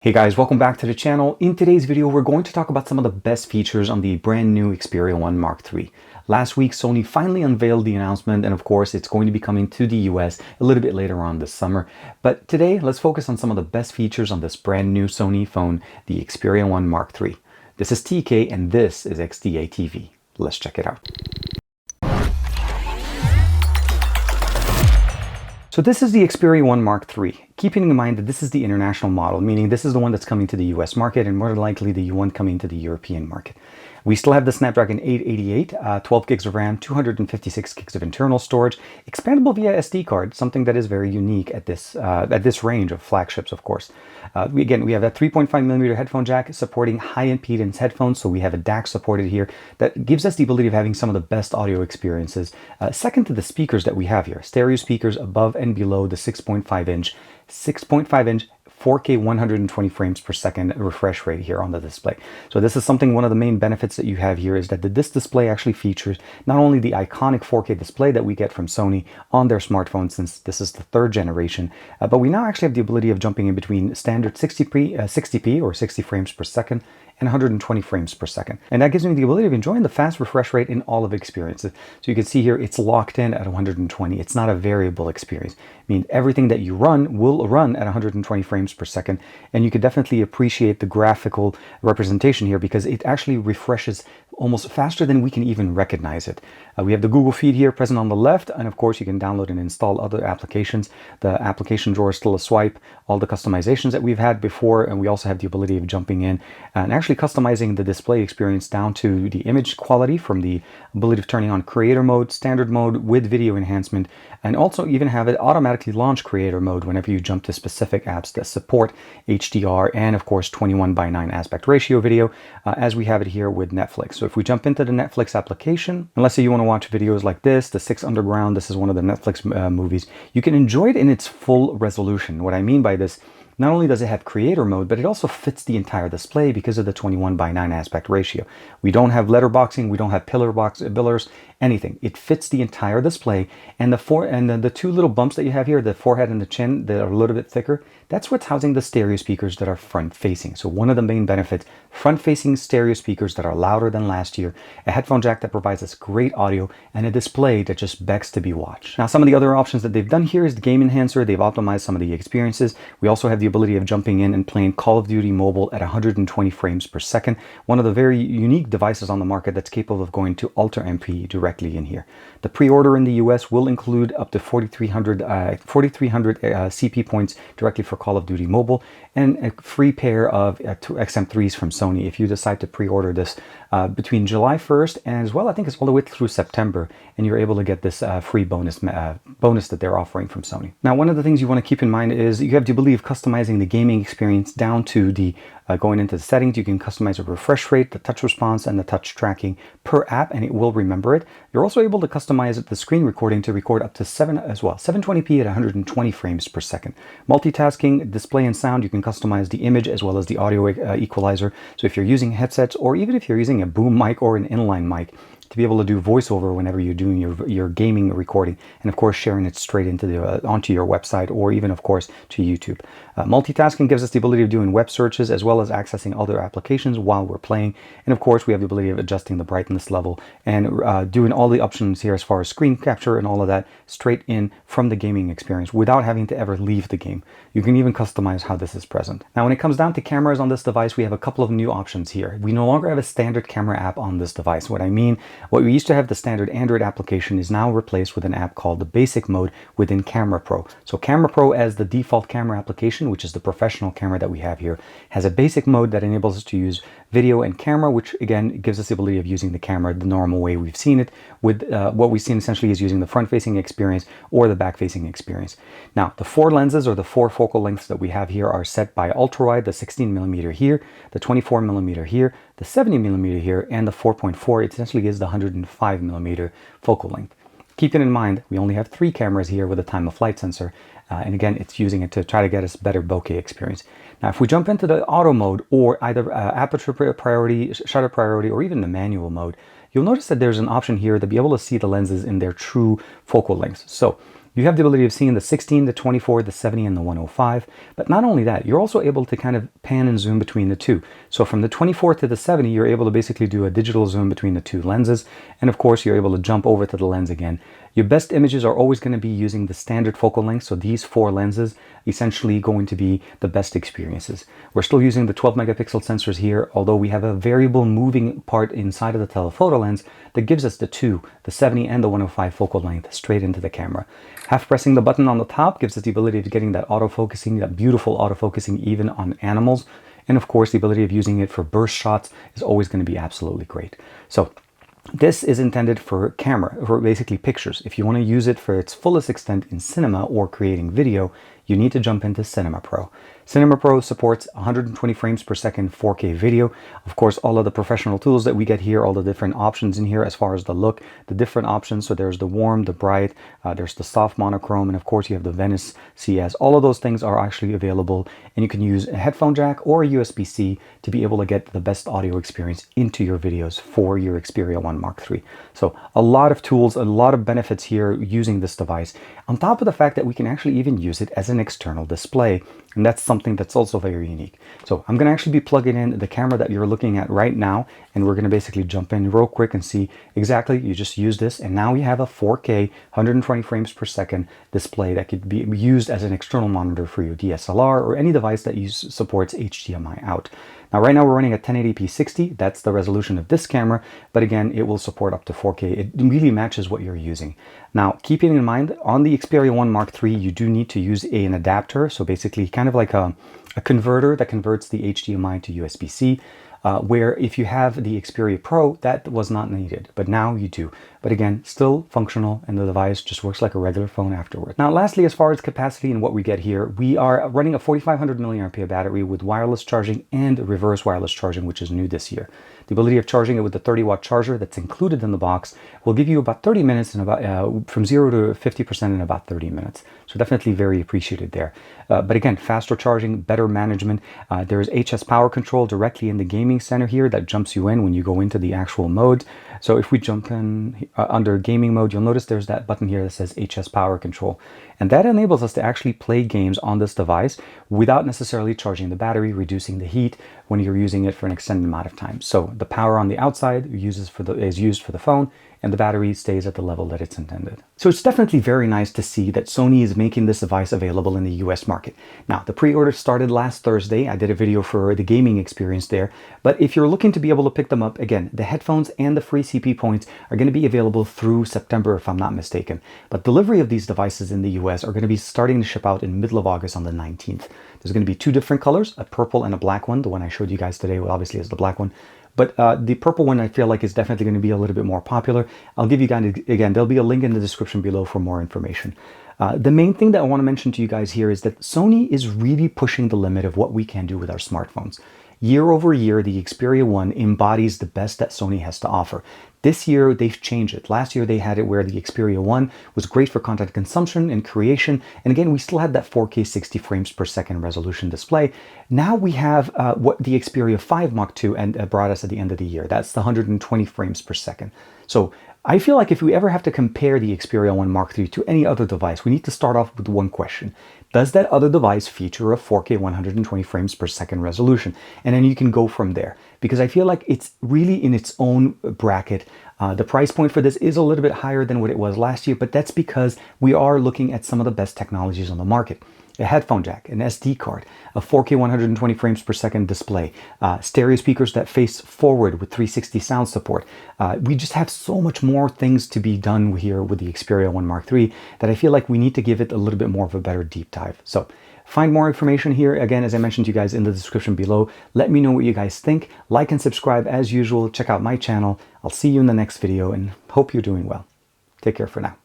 Hey guys, welcome back to the channel. In today's video, we're going to talk about some of the best features on the brand new Xperia 1 Mark III. Last week, Sony finally unveiled the announcement, and of course, it's going to be coming to the US a little bit later on this summer. But today, let's focus on some of the best features on this brand new Sony phone, the Xperia 1 Mark III. This is TK, and this is XDA TV. Let's check it out. So this is the Xperia 1 Mark III. Keeping in mind that this is the international model, meaning this is the one that's coming to the US market and more than likely the one coming to the European market. We still have the Snapdragon 888, 12 gigs of RAM, 256 gigs of internal storage, expandable via SD card, something that is very unique at this range of flagships, of course. We have a 3.5mm headphone jack supporting high impedance headphones, so we have a DAC supported here that gives us the ability of having some of the best audio experiences. Second to the speakers that we have here, stereo speakers above and below the 6.5-inch 4K 120 frames per second refresh rate here on the display. So this is something, one of the main benefits that you have here is that this display actually features not only the iconic 4K display that we get from Sony on their smartphones, since this is the third generation, but we now actually have the ability of jumping in between standard 60p or 60 frames per second and 120 frames per second. And that gives me the ability of enjoying the fast refresh rate in all of experiences. So you can see here, it's locked in at 120. It's not a variable experience. I mean, everything that you run will run at 120 frames per second. And you can definitely appreciate the graphical representation here because it actually refreshes almost faster than we can even recognize it. We have the Google feed here present on the left, and of course you can download and install other applications. The application drawer is still a swipe, all the customizations that we've had before, and we also have the ability of jumping in and actually customizing the display experience down to the image quality, from the ability of turning on creator mode, standard mode with video enhancement, and also even have it automatically launch creator mode whenever you jump to specific apps that support HDR and of course 21:9 aspect ratio video, as we have it here with Netflix. So if we jump into the Netflix application, and let's say you want to watch videos like this, The Six Underground, this is one of the Netflix movies, you can enjoy it in its full resolution. What I mean by this, not only does it have creator mode, but it also fits the entire display because of the 21:9 aspect ratio. We don't have letterboxing, we don't have pillars, anything. It fits the entire display, and the two little bumps that you have here, the forehead and the chin, that are a little bit thicker, that's what's housing the stereo speakers that are front-facing. So one of the main benefits, front-facing stereo speakers that are louder than last year, a headphone jack that provides us great audio, and a display that just begs to be watched. Now, some of the other options that they've done here is the game enhancer. They've optimized some of the experiences. We also have the ability of jumping in and playing Call of Duty Mobile at 120 frames per second. One of the very unique devices on the market that's capable of going to Ultra MP directly in here. The pre-order in the US will include up to 4,300 CP points directly for Call of Duty Mobile, and a free pair of two XM3s from Sony if you decide to pre-order this between July 1st and as well, I think it's all the way through September, and you're able to get this free bonus that they're offering from Sony. Now, one of the things you want to keep in mind is you have the ability of customizing the gaming experience down to the going into the settings. You can customize a refresh rate, the touch response, and the touch tracking per app, and it will remember it. You're also able to customize the screen recording to record up to 720p at 120 frames per second. Multitasking, display and sound, you can customize the image as well as the audio equalizer. So if you're using headsets, or even if you're using a boom mic or an inline mic, to be able to do voiceover whenever you're doing your gaming recording, and of course sharing it straight into onto your website, or even of course to YouTube. Multitasking gives us the ability of doing web searches as well as accessing other applications while we're playing, and of course we have the ability of adjusting the brightness level and doing all the options here as far as screen capture and all of that straight in from the gaming experience without having to ever leave the game. You can even customize how this is present. Now, when it comes down to cameras on this device, we have a couple of new options here. We no longer have a standard camera app on this device. What we used to have, the standard Android application, is now replaced with an app called the Basic Mode within Camera Pro. So Camera Pro, as the default camera application, which is the professional camera that we have here, has a basic mode that enables us to use video and camera, which again gives us the ability of using the camera the normal way we've seen it, with what we've seen essentially is using the front-facing experience or the back-facing experience. Now, the four lenses, or the four focal lengths that we have here, are set by ultra-wide, the 16mm here, the 24mm here, the 70mm here, and the 4.4. It essentially is the 105mm focal length. Keeping in mind, we only have three cameras here with a time-of-flight sensor, and again, it's using it to try to get us better bokeh experience. Now, if we jump into the auto mode, or either aperture priority, shutter priority, or even the manual mode, you'll notice that there's an option here to be able to see the lenses in their true focal lengths. So you have the ability of seeing the 16, the 24, the 70, and the 105. But not only that, you're also able to kind of pan and zoom between the two. So from the 24 to the 70, you're able to basically do a digital zoom between the two lenses. And of course, you're able to jump over to the lens again. Your best images are always going to be using the standard focal length. So these 4 lenses essentially going to be the best experiences. We're still using the 12 megapixel sensors here, although we have a variable moving part inside of the telephoto lens that gives us the 70 and the 105 focal length straight into the camera. Half pressing the button on the top gives us the ability of getting that autofocusing, that beautiful autofocusing even on animals. And of course, the ability of using it for burst shots is always going to be absolutely great. So this is intended for camera, for basically pictures. If you want to use it for its fullest extent in cinema or creating video, you need to jump into Cinema Pro. Cinema Pro supports 120 frames per second 4K video. Of course, all of the professional tools that we get here, all the different options in here as far as the look, the different options. So there's the warm, the bright, there's the soft monochrome, and of course you have the Venice CS. All of those things are actually available, and you can use a headphone jack or a USB-C to be able to get the best audio experience into your videos for your Xperia 1 Mark III. So a lot of tools, a lot of benefits here using this device, on top of the fact that we can actually even use it as an external display. And that's something that's also very unique. So I'm going to actually be plugging in the camera that you're looking at right now, and we're going to basically jump in real quick and see exactly, you just use this, and now we have a 4K 120 frames per second display that could be used as an external monitor for your DSLR or any device that supports HDMI out. Now, right now we're running at 1080p 60. That's the resolution of this camera, but again, it will support up to 4K. It really matches what you're using. Now, keeping in mind, on the Xperia 1 Mark III, you do need to use an adapter. So basically kind of like a converter that converts the HDMI to USB-C. Where if you have the Xperia Pro, that was not needed, but now you do. But again, still functional, and the device just works like a regular phone afterward. Now, lastly, as far as capacity and what we get here, we are running a 4500 milliampere battery with wireless charging and reverse wireless charging, which is new this year. The ability of charging it with the 30-watt charger that's included in the box will give you about 30 minutes and about from 0 to 50% in about 30 minutes. So definitely very appreciated there. But again, faster charging, better management. There is HS power control directly in the gaming center here that jumps you in when you go into the actual mode. So if we jump in under gaming mode, you'll notice there's that button here that says HS power control. And that enables us to actually play games on this device without necessarily charging the battery, reducing the heat when you're using it for an extended amount of time. So the power on the outside is used for the phone, and the battery stays at the level that it's intended. So it's definitely very nice to see that Sony is making this device available in the US market. Now, the pre-order started last Thursday. I did a video for the gaming experience there, but if you're looking to be able to pick them up, again, the headphones and the free CP points are going to be available through September, if I'm not mistaken. But delivery of these devices in the US are going to be starting to ship out in middle of August on the 19th. There's going to be 2 different colors, a purple and a black one. The one I showed you guys today, well, obviously is the black one. But the purple one I feel like is definitely going to be a little bit more popular. I'll give you guys, again, there'll be a link in the description below for more information. The main thing that I want to mention to you guys here is that Sony is really pushing the limit of what we can do with our smartphones. Year over year, the Xperia 1 embodies the best that Sony has to offer. This year, they've changed it. Last year, they had it where the Xperia 1 was great for content consumption and creation. And again, we still had that 4K 60 frames per second resolution display. Now we have what the Xperia 5 Mark II brought us at the end of the year. That's the 120 frames per second. So I feel like if we ever have to compare the Xperia 1 Mark III to any other device, we need to start off with one question. Does that other device feature a 4K 120 frames per second resolution? And then you can go from there, because I feel like it's really in its own bracket. The price point for this is a little bit higher than what it was last year, but that's because we are looking at some of the best technologies on the market. A headphone jack, an SD card, a 4K 120 frames per second display, stereo speakers that face forward with 360 sound support. We just have so much more things to be done here with the Xperia 1 Mark III that I feel like we need to give it a little bit more of a better deep dive. So find more information here, again, as I mentioned to you guys, in the description below. Let me know what you guys think. Like and subscribe as usual. Check out my channel. I'll see you in the next video and hope you're doing well. Take care for now.